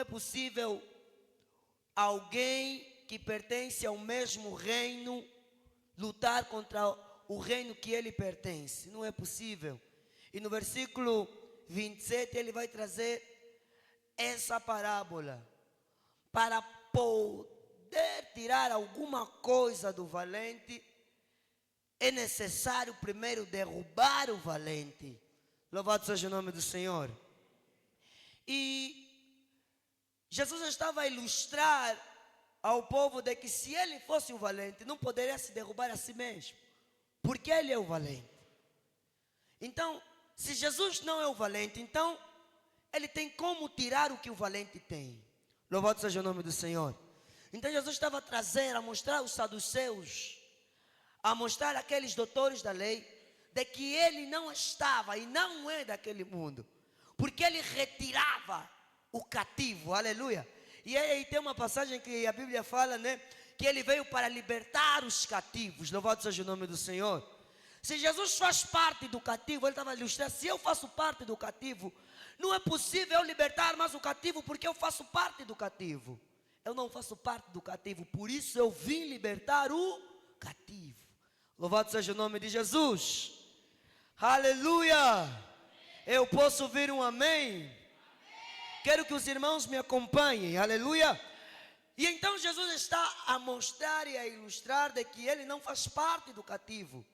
possível alguém que pertence ao mesmo reino lutar contra o reino que ele pertence. Não é possível. E no versículo 27 ele vai trazer essa parábola. Para poder tirar alguma coisa do valente, é necessário primeiro derrubar o valente. Louvado seja o nome do Senhor. E Jesus estava a ilustrar ao povo de que se ele fosse o valente, não poderia se derrubar a si mesmo, porque ele é o valente. Então, se Jesus não é o valente, então ele tem como tirar o que o valente tem. Louvado seja o nome do Senhor. Então Jesus estava a trazer, a mostrar aos saduceus, a mostrar àqueles doutores da lei, de que ele não estava e não é daquele mundo, porque ele retirava o cativo, aleluia. E aí tem uma passagem que a Bíblia fala, né, que ele veio para libertar os cativos. Louvado seja o nome do Senhor. Se Jesus faz parte do cativo, ele estava a ilustrar, se eu faço parte do cativo, não é possível eu libertar mais o cativo, porque eu faço parte do cativo. Eu não faço parte do cativo, por isso eu vim libertar o cativo. Louvado seja o nome de Jesus. Aleluia. Eu posso ouvir um amém? Quero que os irmãos me acompanhem, aleluia. E então Jesus está a mostrar e a ilustrar de que ele não faz parte do cativo.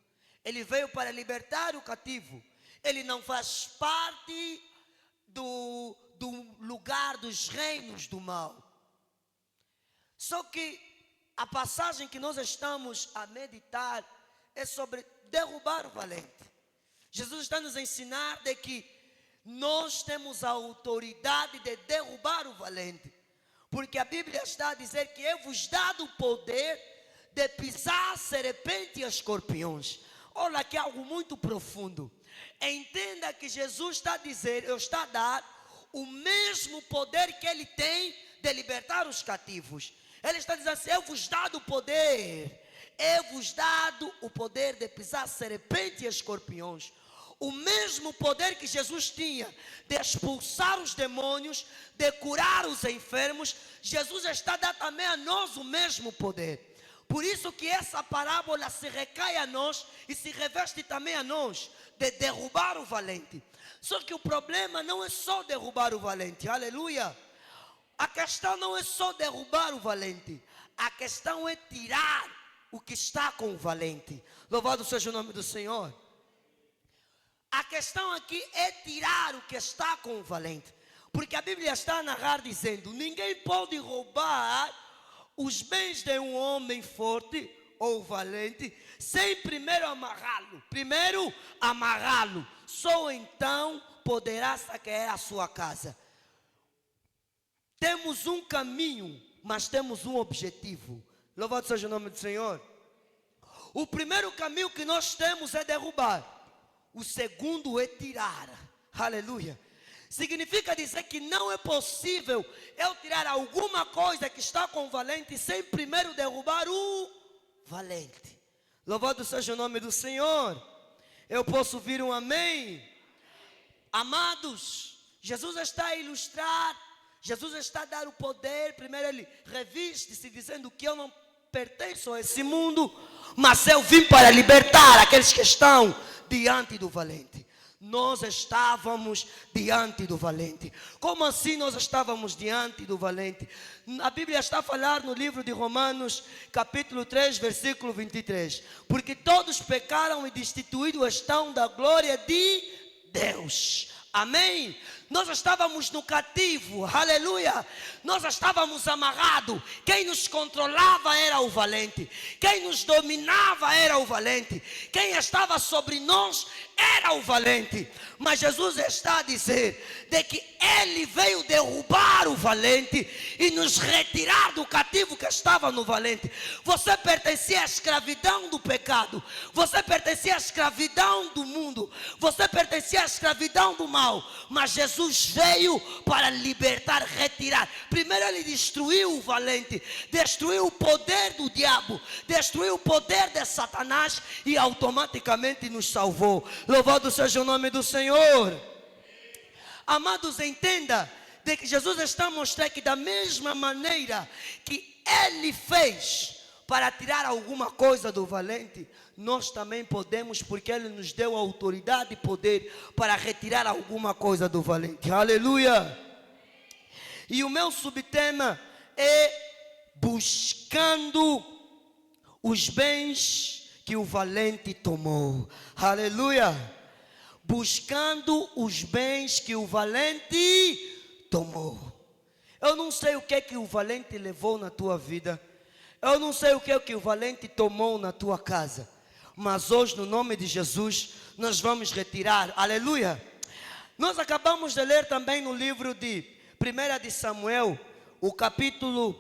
Ele veio para libertar o cativo. Ele não faz parte do lugar dos reinos do mal. Só que a passagem que nós estamos a meditar é sobre derrubar o valente. Jesus está nos a ensinar de que nós temos a autoridade de derrubar o valente. Porque a Bíblia está a dizer que eu vos dado o poder de pisar serpente e escorpiões. Olha aqui algo muito profundo. Entenda que Jesus está a dizer, está a dar o mesmo poder que ele tem de libertar os cativos. Ele está dizendo assim, eu vos dado o poder. Eu vos dado o poder de pisar serpente e escorpiões. O mesmo poder que Jesus tinha de expulsar os demônios, de curar os enfermos, Jesus está dando também a nós o mesmo poder. Por isso que essa parábola se recai a nós e se reveste também a nós, de derrubar o valente. Só que o problema não é só derrubar o valente, aleluia. A questão não é só derrubar o valente, a questão é tirar o que está com o valente. Louvado seja o nome do Senhor. A questão aqui é tirar o que está com o valente. Porque a Bíblia está a narrar dizendo, ninguém pode roubar os bens de um homem forte ou valente, sem primeiro amarrá-lo. Primeiro amarrá-lo, só então poderá saquear a sua casa. Temos um caminho, mas temos um objetivo. Louvado seja o nome do Senhor. O primeiro caminho que nós temos é derrubar. O segundo é tirar. Aleluia. Significa dizer que não é possível eu tirar alguma coisa que está com o valente sem primeiro derrubar o valente. Louvado seja o nome do Senhor. Eu posso ouvir um amém? Amados, Jesus está a ilustrar, Jesus está a dar o poder. Primeiro ele reviste-se dizendo que eu não pertenço a esse mundo, mas eu vim para libertar aqueles que estão diante do valente. Nós estávamos diante do valente. Como assim nós estávamos diante do valente? A Bíblia está a falar no livro de Romanos, capítulo 3, versículo 23. Porque todos pecaram e destituídos estão da glória de Deus. Amém? Nós estávamos no cativo, aleluia. Nós estávamos amarrados. Quem nos controlava era o valente. Quem nos dominava era o valente. Quem estava sobre nós era o valente. Mas Jesus está a dizer de que ele veio derrubar o valente e nos retirar do cativo que estava no valente. Você pertencia à escravidão do pecado. Você pertencia à escravidão do mundo. Você pertencia à escravidão do mal. Mas Jesus veio para libertar, retirar. Primeiro ele destruiu o valente, destruiu o poder do diabo, destruiu o poder de Satanás e automaticamente nos salvou. Louvado seja o nome do Senhor. Amados, entenda de que Jesus está a mostrar que da mesma maneira que Ele fez para tirar alguma coisa do valente, nós também podemos, porque Ele nos deu autoridade e poder para retirar alguma coisa do valente. Aleluia! E o meu subtema é buscando os bens que o valente tomou. Aleluia! Buscando os bens que o valente tomou. Eu não sei o que o valente levou na tua vida. Eu não sei o que o valente tomou na tua casa. Mas hoje, no nome de Jesus, nós vamos retirar. Aleluia! Nós acabamos de ler também no livro de 1 de Samuel, o capítulo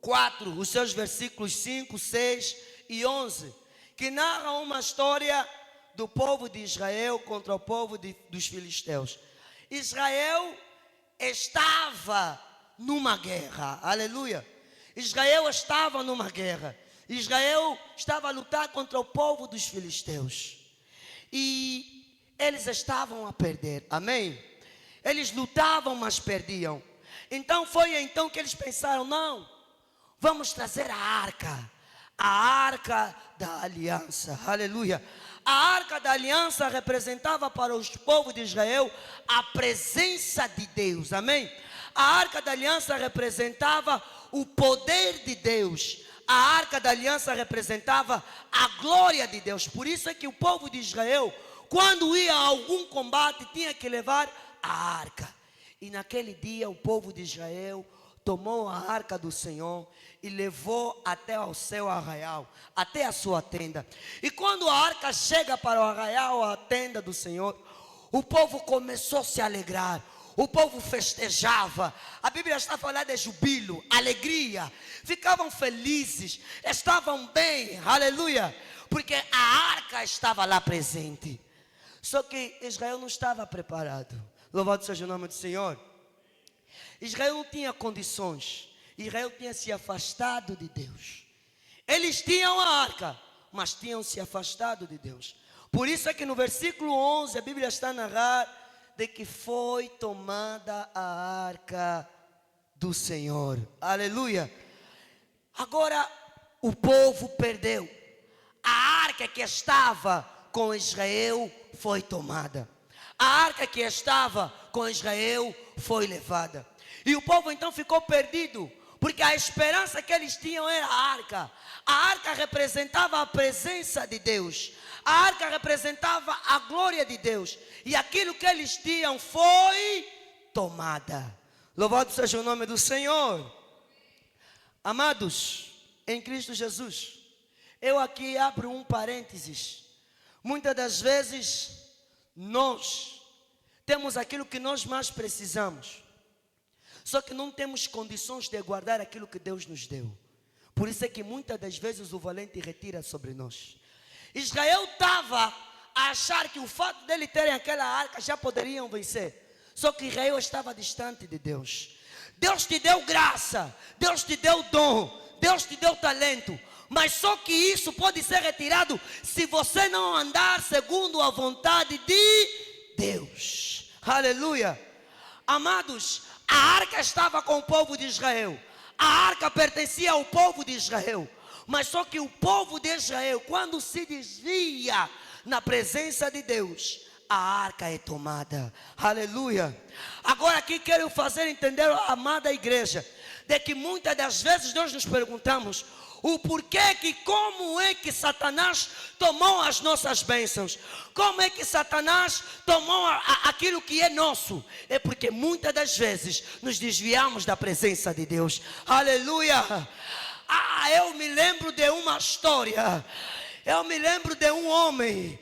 4, os seus versículos 5, 6 e 11, que narra uma história do povo de Israel contra o povo dos filisteus. Israel estava numa guerra, aleluia. Israel estava numa guerra. Israel estava a lutar contra o povo dos filisteus. E eles estavam a perder, amém? Eles lutavam, mas perdiam. Então foi então que eles pensaram, não, vamos trazer a arca da aliança, aleluia. A arca da aliança representava para os povos de Israel a presença de Deus, amém? A arca da aliança representava o poder de Deus. A arca da aliança representava a glória de Deus. Por isso é que o povo de Israel, quando ia a algum combate, tinha que levar a arca. E naquele dia o povo de Israel tomou a arca do Senhor e levou até ao seu arraial, até a sua tenda. E quando a arca chega para o arraial, a tenda do Senhor, o povo começou a se alegrar. O povo festejava. A Bíblia está falando de jubilo, alegria. Ficavam felizes, estavam bem, aleluia. Porque a arca estava lá presente. Só que Israel não estava preparado. Louvado seja o nome do Senhor. Israel não tinha condições. Israel tinha se afastado de Deus. Eles tinham a arca, mas tinham se afastado de Deus. Por isso é que no versículo 11 a Bíblia está a narrar de que foi tomada a arca do Senhor. Aleluia. Agora o povo perdeu. A arca que estava com Israel foi tomada. A arca que estava com Israel foi levada. E o povo então ficou perdido, porque a esperança que eles tinham era a arca. A arca representava a presença de Deus. A arca representava a glória de Deus. E aquilo que eles tinham foi tomada. Louvado seja o nome do Senhor. Amados, em Cristo Jesus, eu aqui abro um parênteses. Muitas das vezes, nós temos aquilo que nós mais precisamos. Só que não temos condições de guardar aquilo que Deus nos deu. Por isso é que muitas das vezes o valente retira sobre nós. Israel estava a achar que o fato dele terem aquela arca já poderiam vencer. Só que Israel estava distante de Deus. Deus te deu graça, Deus te deu dom, Deus te deu talento. Mas só que isso pode ser retirado se você não andar segundo a vontade de Deus. Aleluia. Amados, a arca estava com o povo de Israel. A arca pertencia ao povo de Israel. Mas só que o povo de Israel, quando se desvia na presença de Deus, a arca é tomada. Aleluia. Agora aqui quero fazer entender, amada igreja, de que muitas das vezes nós nos perguntamos o porquê que, como é que Satanás tomou as nossas bênçãos? Como é que Satanás tomou aquilo que é nosso? É porque muitas das vezes nos desviamos da presença de Deus. Aleluia. Eu me lembro de uma história. Eu me lembro de um homem.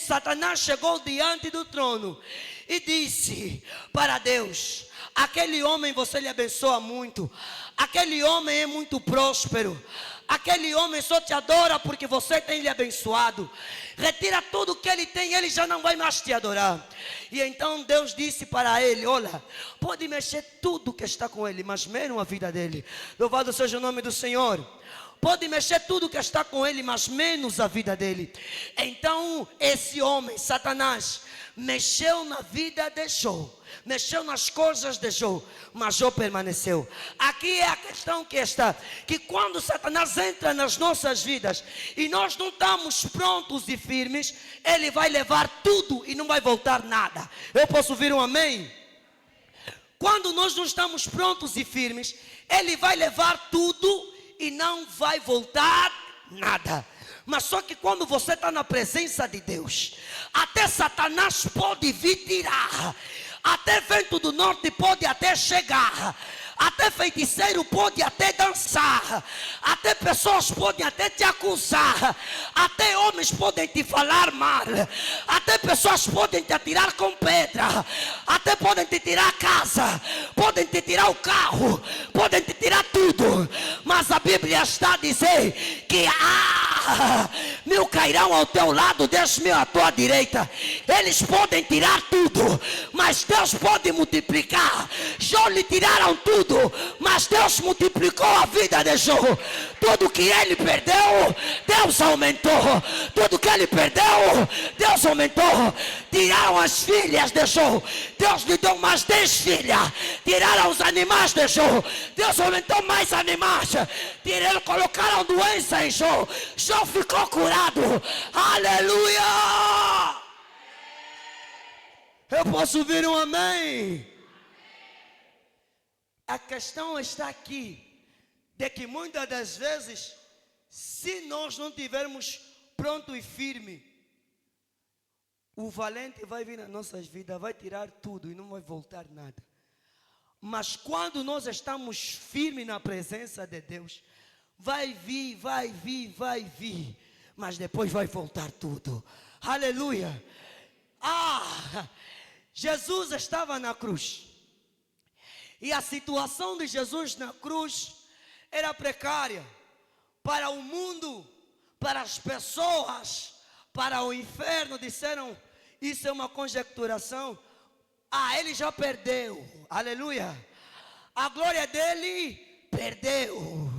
Satanás chegou diante do trono e disse para Deus: aquele homem você lhe abençoa muito. Aquele homem é muito próspero. Aquele homem só te adora porque você tem lhe abençoado. Retira tudo que ele tem, ele já não vai mais te adorar. E então Deus disse para ele: olha, pode mexer tudo que está com ele, mas menos a vida dele. Louvado seja o nome do Senhor. pode mexer tudo que está com ele, mas menos a vida dele. Então esse homem, Satanás, mexeu na vida de Jó, mexeu nas coisas de Jó, mas Jó permaneceu. Aqui é a questão que está, que quando Satanás entra nas nossas vidas e nós não estamos prontos e firmes, ele vai levar tudo e não vai voltar nada. Eu posso ouvir um amém? Quando nós não estamos prontos e firmes, ele vai levar tudo e não vai voltar nada. Mas só que quando você está na presença de Deus, até Satanás pode vir tirar, até vento do norte pode até chegar, até feiticeiro pode até dançar, até pessoas podem até te acusar, até homens podem te falar mal, até pessoas podem te atirar com pedra, até podem te tirar a casa, podem te tirar o carro, podem te tirar tudo. Mas a Bíblia está a dizer que mil cairão ao teu lado, 10.000 à tua direita. Eles podem tirar tudo, mas Deus pode multiplicar. Jó lhe tiraram tudo, mas Deus multiplicou a vida de Jó. Tudo que ele perdeu, Deus aumentou. Tudo que ele perdeu, Deus aumentou. Tiraram as filhas de Jó, Deus lhe deu mais 10 filhas. Tiraram os animais de Jó, Deus aumentou mais animais. Tiraram, colocaram doença em Jó, Jó ficou curado. Aleluia! Eu posso ouvir um amém? A questão está aqui, de que muitas das vezes, se nós não tivermos pronto e firme, o valente vai vir nas nossas vidas, vai tirar tudo e não vai voltar nada. Mas quando nós estamos firmes na presença de Deus, vai vir, mas depois vai voltar tudo. Aleluia! Jesus estava na cruz. E a situação de Jesus na cruz era precária para o mundo, para as pessoas, para o inferno. Disseram, isso é uma conjecturação. Ele já perdeu, aleluia. A glória dele perdeu.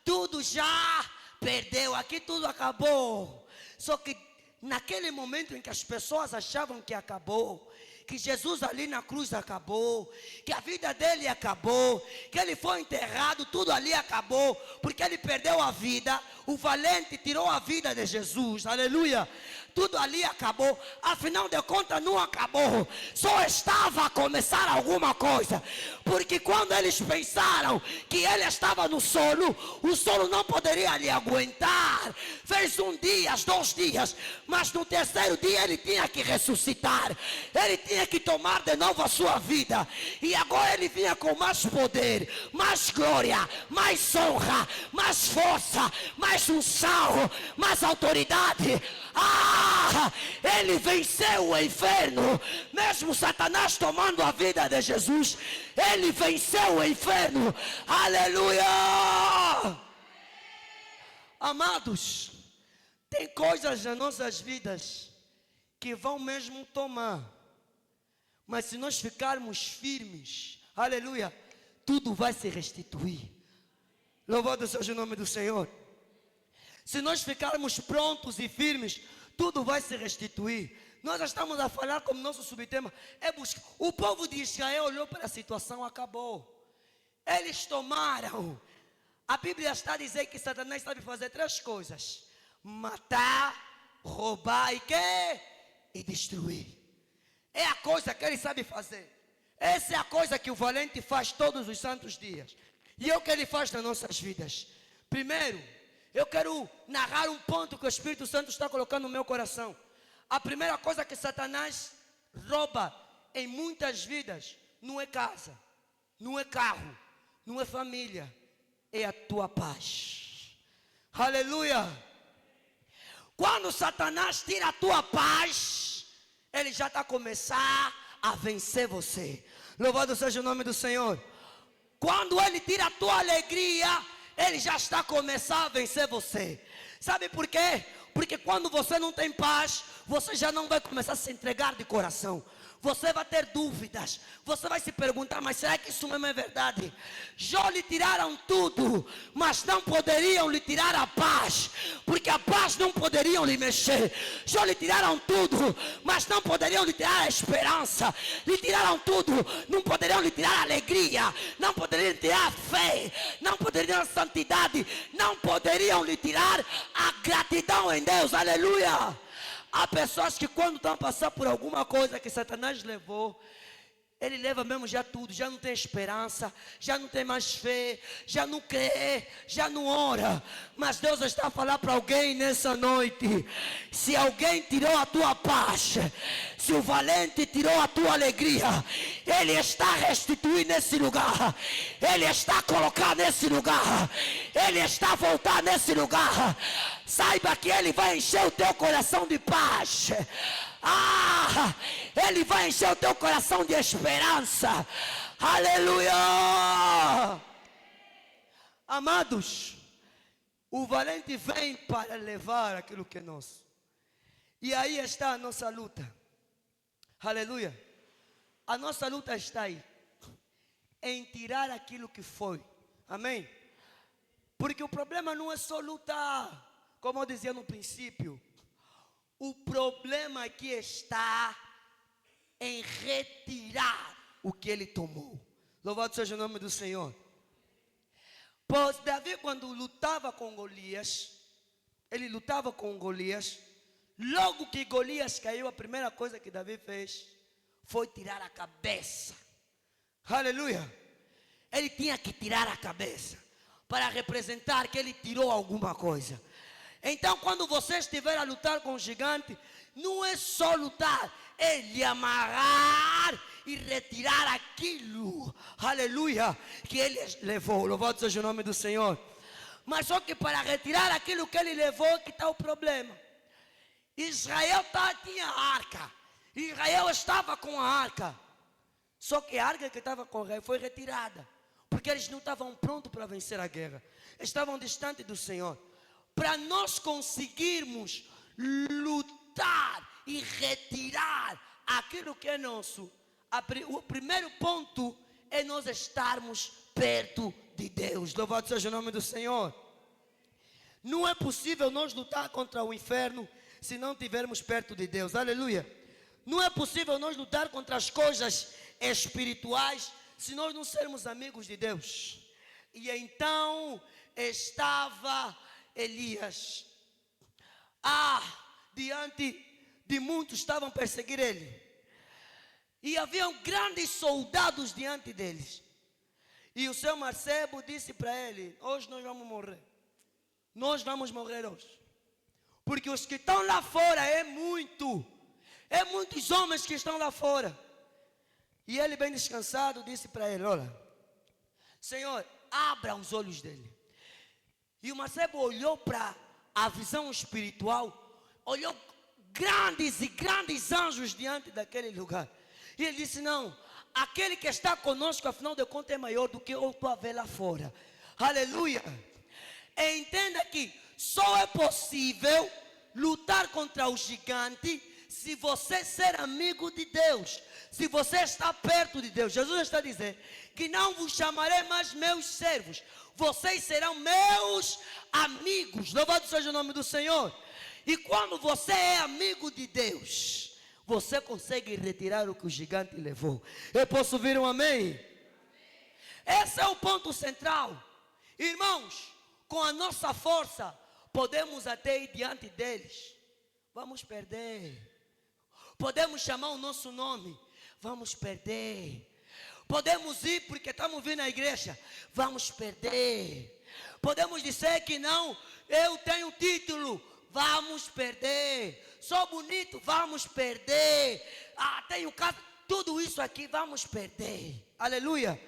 Tudo já perdeu, aqui tudo acabou. Só que naquele momento em que as pessoas achavam que acabou, que Jesus ali na cruz acabou, que a vida dele acabou, que ele foi enterrado, tudo ali acabou, porque ele perdeu a vida. O valente tirou a vida de Jesus, aleluia. Tudo ali acabou, afinal de contas não acabou, só estava a começar alguma coisa, porque quando eles pensaram que ele estava no sono, o sono não poderia lhe aguentar. Fez 1 dia, 2 dias, mas no 3º dia ele tinha que ressuscitar, ele tinha que tomar de novo a sua vida, e agora ele vinha com mais poder, mais glória, mais honra, mais força, mais unção, mais autoridade. Ele venceu o inferno. Mesmo Satanás tomando a vida de Jesus, ele venceu o inferno. Aleluia! Amados, tem coisas nas nossas vidas que vão mesmo tomar, mas se nós ficarmos firmes, aleluia, tudo vai se restituir. Louvado seja o nome do Senhor. Se nós ficarmos prontos e firmes, tudo vai se restituir. Nós estamos a falar como nosso subtema é buscar. O povo de Israel olhou para a situação, acabou. Eles tomaram. A Bíblia está a dizer que Satanás sabe fazer 3 coisas: matar, roubar e destruir. É a coisa que ele sabe fazer. Essa é a coisa que o valente faz todos os santos dias. E é o que ele faz nas nossas vidas. Primeiro, eu quero narrar um ponto que o Espírito Santo está colocando no meu coração. A primeira coisa que Satanás rouba em muitas vidas não é casa, não é carro, não é família, é a tua paz. Aleluia! Quando Satanás tira a tua paz, ele já está a começar a vencer você. Louvado seja o nome do Senhor. Quando ele tira a tua alegria, ele já está a começar a vencer você. Sabe por quê? Porque quando você não tem paz, você já não vai começar a se entregar de coração. Você vai ter dúvidas. Você vai se perguntar, mas será que isso mesmo é verdade? Jó lhe tiraram tudo, mas não poderiam lhe tirar a paz, porque a paz não poderiam lhe mexer. Jó lhe tiraram tudo, mas não poderiam lhe tirar a esperança. Lhe tiraram tudo, não poderiam lhe tirar a alegria, não poderiam lhe tirar a fé, não poderiam a santidade, não poderiam lhe tirar a gratidão em Deus. Aleluia! Há pessoas que quando estão a passar por alguma coisa que Satanás levou, ele leva mesmo já tudo, já não tem esperança, já não tem mais fé, já não crê, já não ora. Mas Deus está a falar para alguém nessa noite: se alguém tirou a tua paz, se o valente tirou a tua alegria, Ele está restituindo nesse lugar, Ele está colocando nesse lugar, Ele está voltando nesse lugar. Saiba que Ele vai encher o teu coração de paz. Ele vai encher o teu coração de esperança. Aleluia! Amados, o valente vem para levar aquilo que é nosso. E aí está a nossa luta. Aleluia! A nossa luta está aí, em tirar aquilo que foi. Amém? Porque o problema não é só lutar, como eu dizia no princípio. O problema aqui está em retirar o que ele tomou. Louvado seja o nome do Senhor. Pois Davi, quando lutava com Golias, ele lutava com Golias. Logo que Golias caiu, a primeira coisa que Davi fez foi tirar a cabeça. Aleluia! Ele tinha que tirar a cabeça para representar que ele tirou alguma coisa. Então, quando você estiver a lutar com o gigante, não é só lutar, é lhe amarrar e retirar aquilo, aleluia, que ele levou. Louvado seja o nome do Senhor. Mas só que para retirar aquilo que ele levou, que está o problema. Israel tinha arca, Israel estava com a arca, só que a arca que estava com o rei foi retirada, porque eles não estavam prontos para vencer a guerra, estavam distantes do Senhor. Para nós conseguirmos lutar e retirar aquilo que é nosso, o primeiro ponto é nós estarmos perto de Deus. Louvado seja o nome do Senhor. Não é possível nós lutar contra o inferno se não estivermos perto de Deus. Aleluia. Não é possível nós lutar contra as coisas espirituais se nós não sermos amigos de Deus. E então estava Elias, diante de muitos estavam perseguindo ele, e haviam grandes soldados diante deles, e o seu mancebo disse para ele: hoje nós vamos morrer hoje, porque os que estão lá fora é muitos homens que estão lá fora. E ele, bem descansado, disse para ele: olha, Senhor, abra os olhos dele. E o mancebo olhou para a visão espiritual, olhou grandes e grandes anjos diante daquele lugar. E ele disse: não, aquele que está conosco, afinal de contas, é maior do que eu estou a ver lá fora. Aleluia! Entenda que só é possível lutar contra o gigante se você ser amigo de Deus, se você está perto de Deus. Jesus está dizendo que não vos chamarei mais meus servos, vocês serão meus amigos. Louvado seja o nome do Senhor. E quando você é amigo de Deus, você consegue retirar o que o gigante levou. Eu posso ouvir um amém? Esse é o ponto central. Irmãos, com a nossa força, podemos até ir diante deles, vamos perder. Podemos chamar o nosso nome, vamos perder. Podemos ir porque estamos vindo à igreja, vamos perder. Podemos dizer que não, eu tenho título, vamos perder. Sou bonito, vamos perder. Tenho casa, tudo isso aqui vamos perder. Aleluia.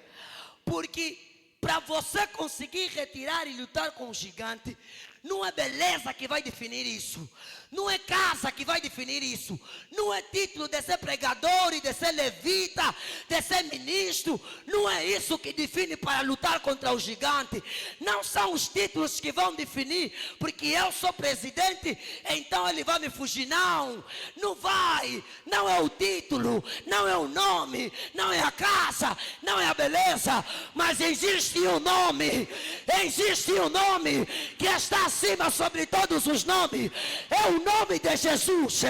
Porque para você conseguir retirar e lutar com o gigante, não é beleza que vai definir isso, Não é casa que vai definir isso. Não é título de ser pregador e de ser levita, de ser ministro. Não é isso que define para lutar contra o gigante. Não são os títulos que vão definir, porque eu sou presidente, então ele vai me fugir. Não, não vai. Não é o título, não é o nome, não é a casa, não é a beleza, mas existe um nome que está acima sobre todos os nomes. É o nome de Jesus.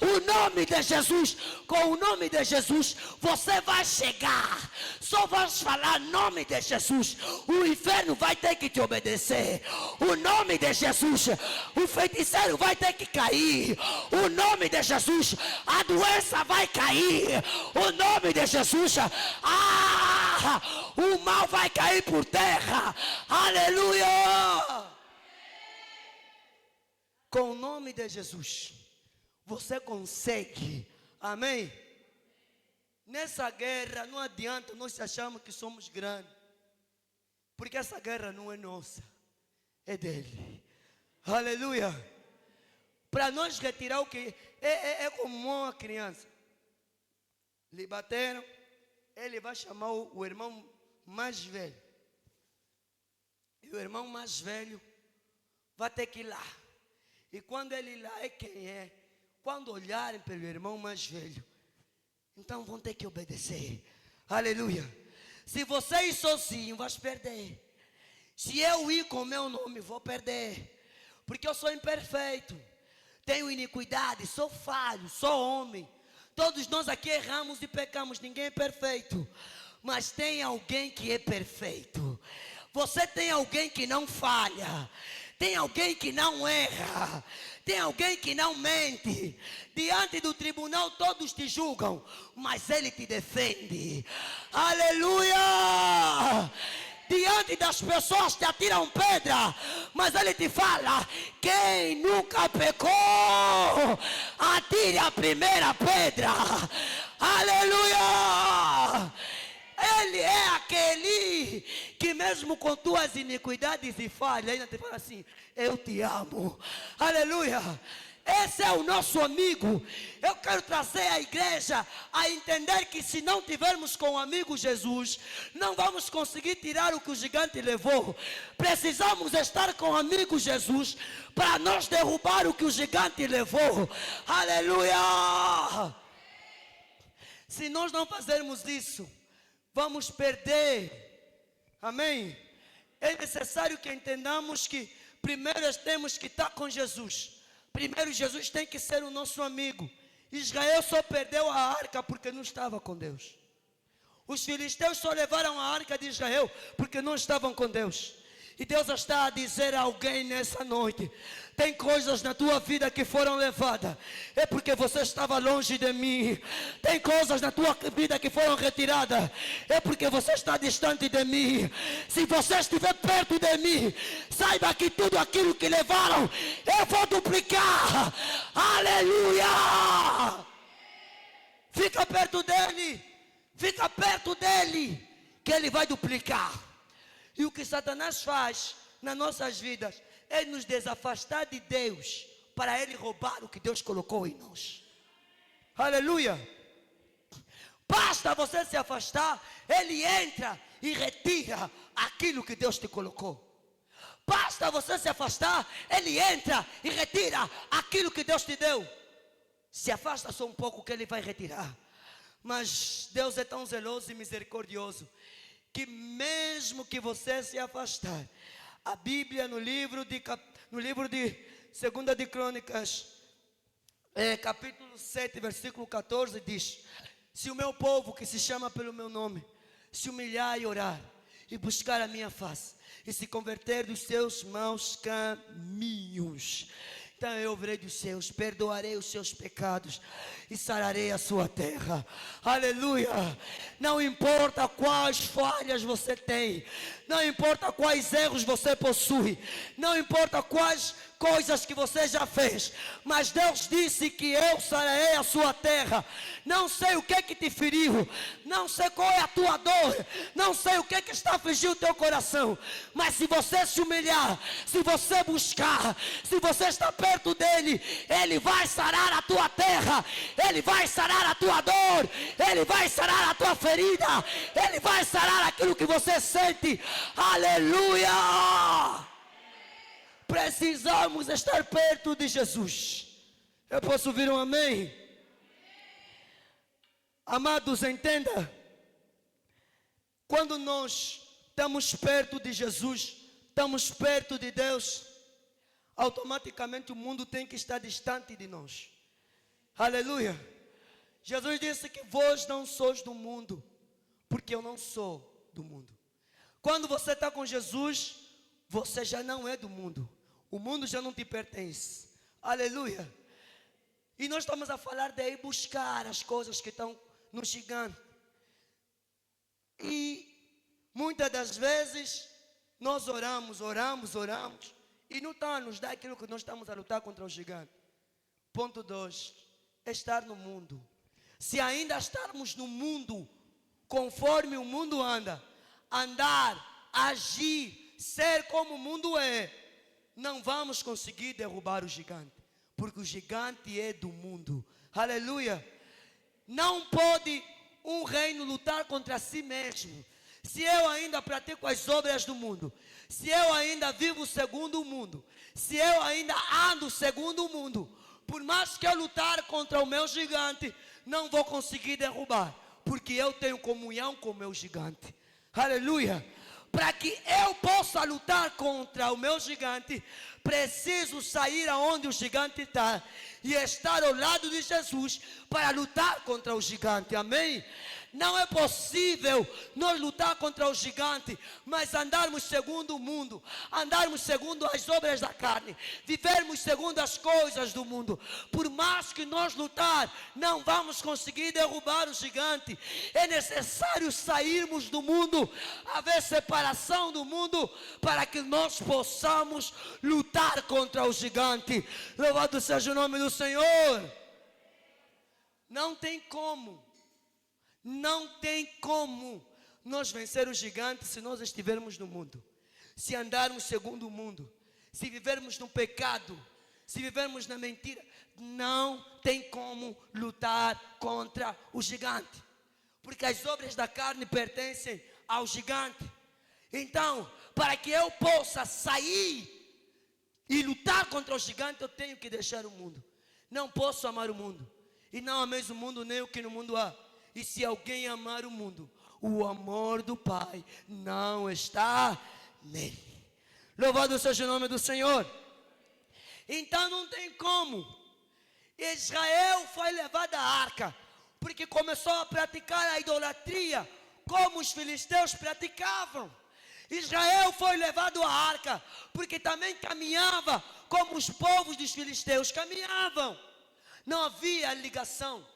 O nome de Jesus. Com o nome de Jesus você vai chegar. Só vais falar nome de Jesus, o inferno vai ter que te obedecer. O nome de Jesus, o feiticeiro vai ter que cair. O nome de Jesus, a doença vai cair. O nome de Jesus, o mal vai cair por terra. Aleluia! Com o nome de Jesus você consegue. Amém? Nessa guerra não adianta nós acharmos que somos grandes, porque essa guerra não é nossa, é dele. Aleluia! Para nós retirar o que é como uma criança. Lhe bateram, ele vai chamar o irmão mais velho. E o irmão mais velho vai ter que ir lá. E quando ele ir lá é quem é. Quando olharem pelo irmão mais velho, então vão ter que obedecer. Aleluia. Se você ir sozinho, vai perder. Se eu ir com meu nome, vou perder. Porque eu sou imperfeito, tenho iniquidade, sou falho, sou homem. Todos nós aqui erramos e pecamos, ninguém é perfeito. Mas tem alguém que é perfeito. Você tem alguém que não falha. Tem alguém que não erra. Tem alguém que não mente. Diante do tribunal todos te julgam, mas ele te defende. Aleluia! Diante das pessoas te atiram pedra, mas ele te fala: quem nunca pecou, atire a primeira pedra. Aleluia! Ele é aquele que mesmo com tuas iniquidades e falhas, ainda te fala assim: eu te amo. Aleluia! Esse é o nosso amigo. Eu quero trazer a igreja a entender que se não tivermos com o amigo Jesus, não vamos conseguir tirar o que o gigante levou. Precisamos estar com o amigo Jesus para nós derrubar o que o gigante levou. Aleluia! Se nós não fazermos isso, vamos perder. Amém? É necessário que entendamos que primeiro temos que estar com Jesus. Primeiro Jesus tem que ser o nosso amigo. Israel só perdeu a arca porque não estava com Deus. Os filisteus só levaram a arca de Israel porque não estavam com Deus. E Deus está a dizer a alguém nessa noite: tem coisas na tua vida que foram levadas, é porque você estava longe de mim. Tem coisas na tua vida que foram retiradas, é porque você está distante de mim. Se você estiver perto de mim, saiba que tudo aquilo que levaram, eu vou duplicar. Aleluia! Fica perto dele, que ele vai duplicar. E o que Satanás faz nas nossas vidas é nos desafastar de Deus, para ele roubar o que Deus colocou em nós. Aleluia! Basta você se afastar, ele entra e retira aquilo que Deus te colocou. Basta você se afastar, ele entra e retira aquilo que Deus te deu. Se afasta só um pouco que ele vai retirar. Mas Deus é tão zeloso e misericordioso que mesmo que você se afastar, a Bíblia no livro de 2 de Crônicas, capítulo 7, versículo 14 diz: se o meu povo que se chama pelo meu nome se humilhar e orar e buscar a minha face e se converter dos seus maus caminhos, então eu ouvirei dos seus, perdoarei os seus pecados e sararei a sua terra. Aleluia! Não importa quais falhas você tem, não importa quais erros você possui, não importa quais coisas que você já fez, mas Deus disse que eu sararei a sua terra. Não sei o que é que te feriu, não sei qual é a tua dor, não sei o que é que está afligindo o teu coração, mas se você se humilhar, se você buscar, se você está perto perto dele, ele vai sarar a tua terra, ele vai sarar a tua dor, ele vai sarar a tua ferida, ele vai sarar aquilo que você sente. Aleluia! Precisamos estar perto de Jesus. Eu posso ouvir um amém? Amados, entenda. Quando nós estamos perto de Jesus, estamos perto de Deus, automaticamente o mundo tem que estar distante de nós. Aleluia. Jesus disse que vós não sois do mundo, porque eu não sou do mundo. Quando você está com Jesus, você já não é do mundo. O mundo já não te pertence. Aleluia. E nós estamos a falar de ir buscar as coisas que estão no gigante. E muitas das vezes nós oramos, e não está a nos dar aquilo que nós estamos a lutar contra o gigante. Ponto 2, estar no mundo. Se ainda estarmos no mundo, conforme o mundo anda, andar, agir, ser como o mundo é, não vamos conseguir derrubar o gigante, porque o gigante é do mundo. Aleluia. Não pode um reino lutar contra si mesmo. Se eu ainda pratico as obras do mundo, se eu ainda vivo segundo o mundo, se eu ainda ando segundo o mundo, por mais que eu lutar contra o meu gigante, não vou conseguir derrubar, porque eu tenho comunhão com o meu gigante. Aleluia. Para que eu possa lutar contra o meu gigante, preciso sair aonde o gigante está e estar ao lado de Jesus para lutar contra o gigante. Amém? Não é possível nós lutar contra o gigante, mas andarmos segundo o mundo, andarmos segundo as obras da carne, vivermos segundo as coisas do mundo. Por mais que nós lutar, não vamos conseguir derrubar o gigante. É necessário sairmos do mundo, haver separação do mundo, para que nós possamos lutar contra o gigante. Louvado seja o nome do Senhor. Não tem como. Não tem como nós vencer o gigante se nós estivermos no mundo, se andarmos segundo o mundo, se vivermos no pecado, se vivermos na mentira. Não tem como lutar contra o gigante, porque as obras da carne pertencem ao gigante. Então, para que eu possa sair e lutar contra o gigante, eu tenho que deixar o mundo. Não posso amar o mundo, e não ameis o mundo nem o que no mundo há. E se alguém amar o mundo, o amor do Pai não está nele. Louvado seja o nome do Senhor. Então não tem como. Israel foi levado à arca, porque começou a praticar a idolatria, como os filisteus praticavam. Israel foi levado à arca, porque também caminhava como os povos dos filisteus caminhavam. Não havia ligação.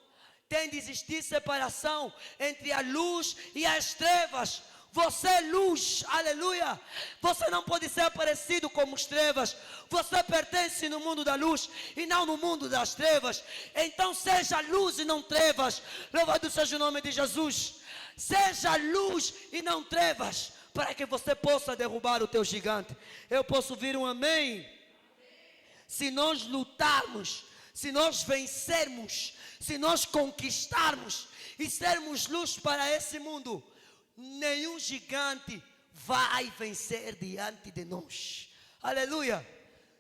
Tem de existir separação entre a luz e as trevas. Você é luz, aleluia. Você não pode ser parecido com as trevas. Você pertence no mundo da luz e não no mundo das trevas. Então seja luz e não trevas. Louvado seja o nome de Jesus. Seja luz e não trevas, para que você possa derrubar o teu gigante. Eu posso ouvir um amém? Se nós lutarmos, se nós vencermos, se nós conquistarmos e sermos luz para esse mundo, nenhum gigante vai vencer diante de nós. Aleluia.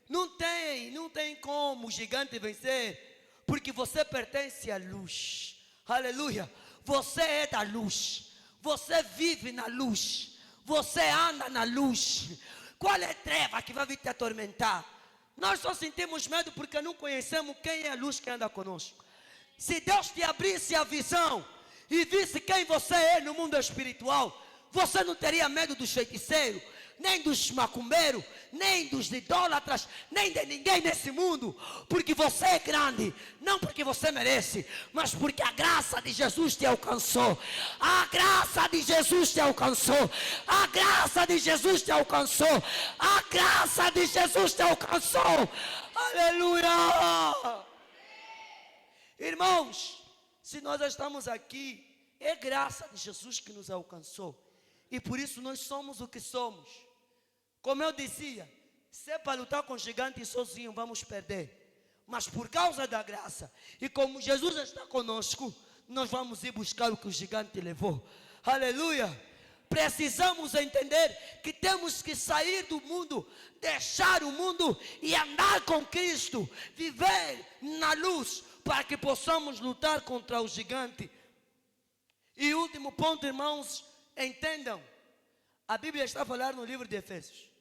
Não tem como o gigante vencer, porque você pertence à luz. Aleluia. Você é da luz, você vive na luz, você anda na luz. Qual é a treva que vai vir te atormentar? Nós só sentimos medo porque não conhecemos quem é a luz que anda conosco. Se Deus te abrisse a visão e visse quem você é no mundo espiritual, você não teria medo dos feiticeiros, nem dos macumbeiros, nem dos idólatras, nem de ninguém nesse mundo, porque você é grande, não porque você merece, mas porque a graça de Jesus te alcançou. A graça de Jesus te alcançou. A graça de Jesus te alcançou. A graça de Jesus te alcançou. Aleluia! Irmãos, se nós estamos aqui, é graça de Jesus que nos alcançou. E por isso nós somos o que somos. Como eu dizia, Se é para lutar com o gigante sozinho, vamos perder. Mas por causa da graça, e como Jesus está conosco, nós vamos ir buscar o que o gigante levou. Aleluia! Precisamos entender que temos que sair do mundo, deixar o mundo e andar com Cristo, viver na luz, para que possamos lutar contra o gigante. E último ponto, irmãos, entendam, a Bíblia está a falar no livro de Efésios,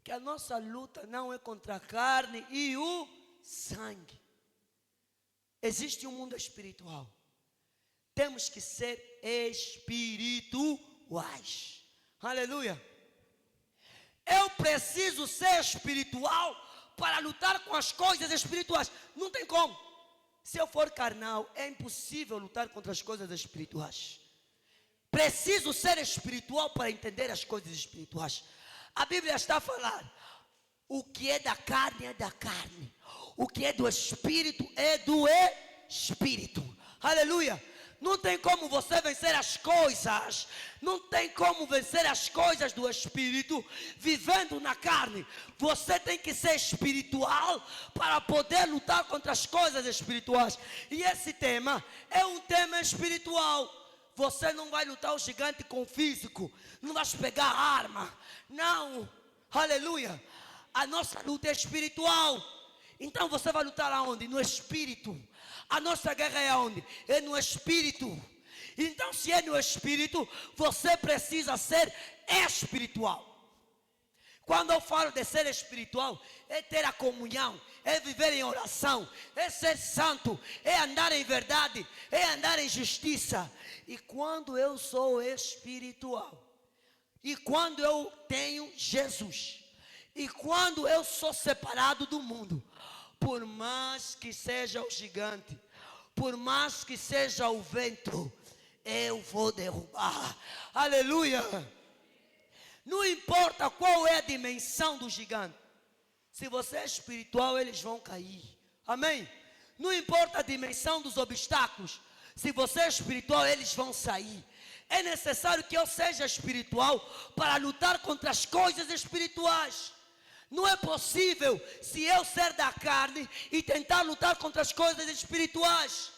que a nossa luta não é contra a carne e o sangue. Existe um mundo espiritual. Temos que ser espirituais. Aleluia. Eu preciso ser espiritual para lutar com as coisas espirituais. Não tem como. Se eu for carnal, é impossível lutar contra as coisas espirituais. Preciso ser espiritual para entender as coisas espirituais. A Bíblia está a falar: o que é da carne é da carne, o que é do espírito é do espírito. Aleluia. Não tem como você vencer as coisas, não tem como vencer as coisas do espírito vivendo na carne. Você tem que ser espiritual para poder lutar contra as coisas espirituais. E esse tema é um tema espiritual. Você não vai lutar o gigante com o físico, não vai pegar a arma, não. Aleluia. A nossa luta é espiritual. Então você vai lutar aonde? No espírito. A nossa guerra é aonde? É no espírito. Então, se é no espírito, você precisa ser espiritual. Quando eu falo de ser espiritual, é ter a comunhão, é viver em oração, é ser santo, é andar em verdade, é andar em justiça. E quando eu sou espiritual, e quando eu tenho Jesus, e quando eu sou separado do mundo, por mais que seja o gigante, por mais que seja o vento, eu vou derrubar. Aleluia. Não importa qual é a dimensão do gigante. Se você é espiritual, eles vão cair. Amém? Não importa a dimensão dos obstáculos. Se você é espiritual, eles vão sair. É necessário que eu seja espiritual para lutar contra as coisas espirituais. Não é possível se eu ser da carne e tentar lutar contra as coisas espirituais.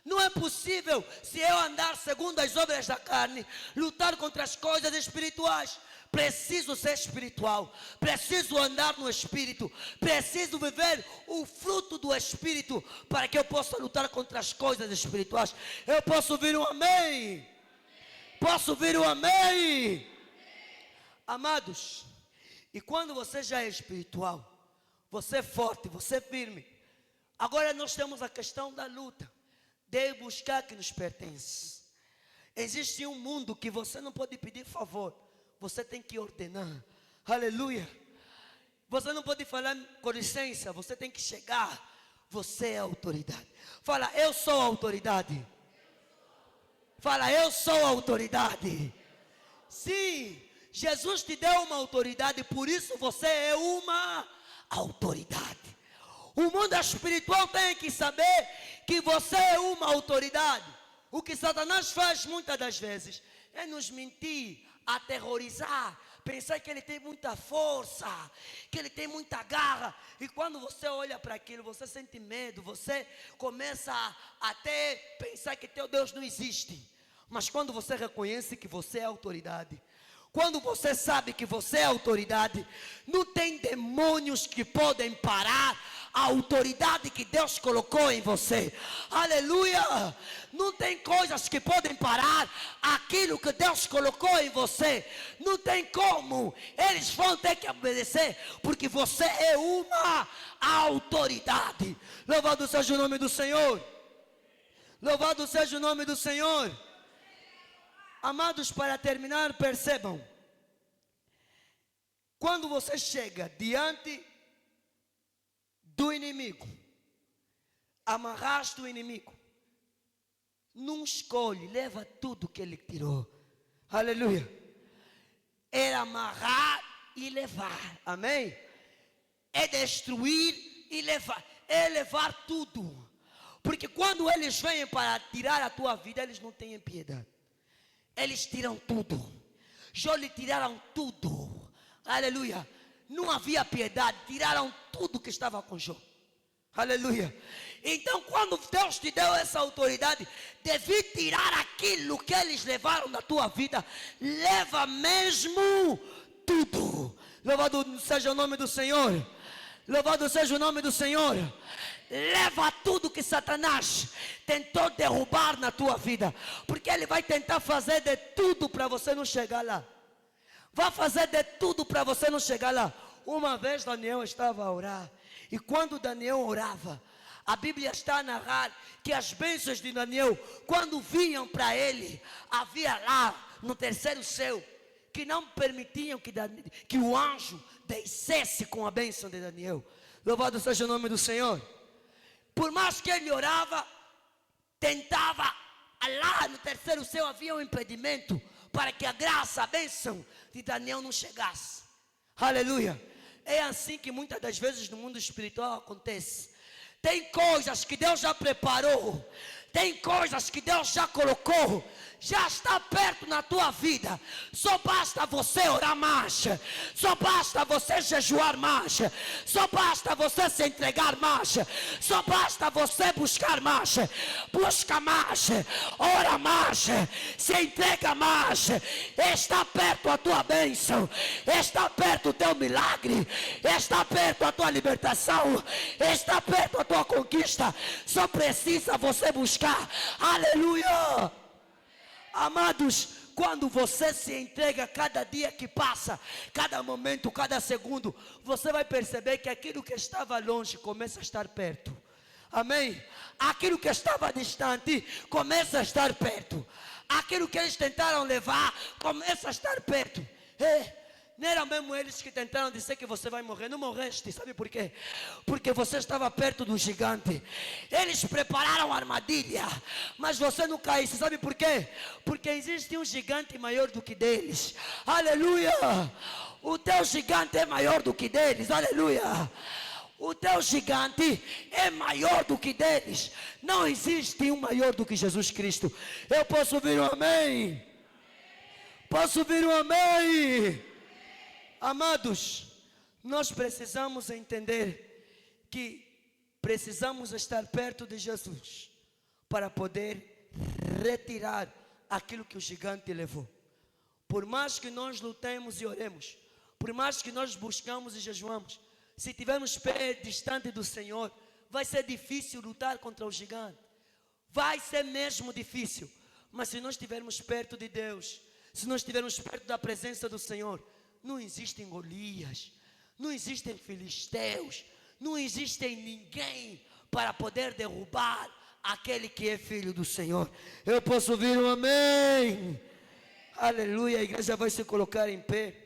Não é possível se eu andar segundo as obras da carne, lutar contra as coisas espirituais. Preciso ser espiritual, preciso andar no espírito, preciso viver o fruto do espírito para que eu possa lutar contra as coisas espirituais. Eu posso ouvir um amém? Posso ouvir um amém? Amados, e quando você já é espiritual, você é forte, você é firme. Agora nós temos a questão da luta, de buscar que nos pertence. Existe um mundo que você não pode pedir favor, você tem que ordenar. Aleluia. Você não pode falar com licença, você tem que chegar. Você é autoridade. Fala, eu sou autoridade. Fala, eu sou autoridade. Sim, Jesus te deu uma autoridade, por isso você é uma autoridade. O mundo espiritual tem que saber que você é uma autoridade. O que Satanás faz muitas das vezes é nos mentir, aterrorizar, pensar que ele tem muita força, que ele tem muita garra. E quando você olha para aquilo, você sente medo, você começa a até pensar que teu Deus não existe. Mas quando você reconhece que você é autoridade, quando você sabe que você é autoridade, não tem demônios que podem parar a autoridade que Deus colocou em você. Aleluia. Não tem coisas que podem parar aquilo que Deus colocou em você. Não tem como. Eles vão ter que obedecer, porque você é uma autoridade. Louvado seja o nome do Senhor. Louvado seja o nome do Senhor. Amados, para terminar, percebam. Quando você chega diante do inimigo, amarraste o inimigo, não escolhe, leva tudo que ele tirou. Aleluia. É amarrar e levar. Amém? É destruir e levar. É levar tudo. Porque quando eles vêm para tirar a tua vida, eles não têm piedade. Eles tiram tudo. Já lhe tiraram tudo. Aleluia. não havia piedade, tiraram tudo que estava com Jó. Aleluia. Então, quando Deus te deu essa autoridade de vir tirar aquilo que eles levaram da tua vida, leva mesmo tudo. Louvado seja o nome do Senhor. Louvado seja o nome do Senhor. Leva tudo que Satanás tentou derrubar na tua vida, porque ele vai tentar fazer de tudo para você não chegar lá. Vai fazer de tudo para você não chegar lá. Uma vez Daniel estava a orar, e quando Daniel orava, a Bíblia está a narrar que as bênçãos de Daniel, quando vinham para ele, havia lá no terceiro céu, que não permitiam que o anjo descesse com a bênção de Daniel. Louvado seja o nome do Senhor. Por mais que ele orava, tentava, lá no terceiro céu havia um impedimento para que a graça, a bênção de Daniel não chegasse. Aleluia. É assim que muitas das vezes no mundo espiritual acontece. Tem coisas que Deus já preparou, tem coisas que Deus já colocou, já está perto na tua vida. Só basta você orar mais, só basta você jejuar mais, só basta você se entregar mais, só basta você buscar mais. Busca mais, ora mais, se entrega mais. Está perto a tua bênção, está perto o teu milagre, está perto a tua libertação, está perto a tua conquista. Só precisa você buscar. Aleluia. Amados, quando você se entrega cada dia que passa, cada momento, cada segundo, você vai perceber que aquilo que estava longe começa a estar perto. Amém? Aquilo que estava distante começa a estar perto. Aquilo que eles tentaram levar começa a estar perto. Não eram mesmo eles que tentaram dizer que você vai morrer? Não morreste, sabe por quê? Porque você estava perto do gigante. Eles prepararam a armadilha, mas você não caísse, sabe por quê? Porque existe um gigante maior do que deles. Aleluia. O teu gigante é maior do que deles. Aleluia. O teu gigante é maior do que deles. Não existe um maior do que Jesus Cristo. Eu posso ouvir um amém? Posso ouvir um amém? Amados, nós precisamos entender que precisamos estar perto de Jesus para poder retirar aquilo que o gigante levou. Por mais que nós lutemos e oremos, por mais que nós buscamos e jejuamos, se estivermos distante do Senhor, vai ser difícil lutar contra o gigante. Vai ser mesmo difícil. Mas se nós estivermos perto de Deus, se nós estivermos perto da presença do Senhor, não existem Golias, não existem filisteus, não existem ninguém para poder derrubar aquele que é filho do Senhor. Eu posso ouvir um amém? Aleluia. A igreja vai se colocar em pé.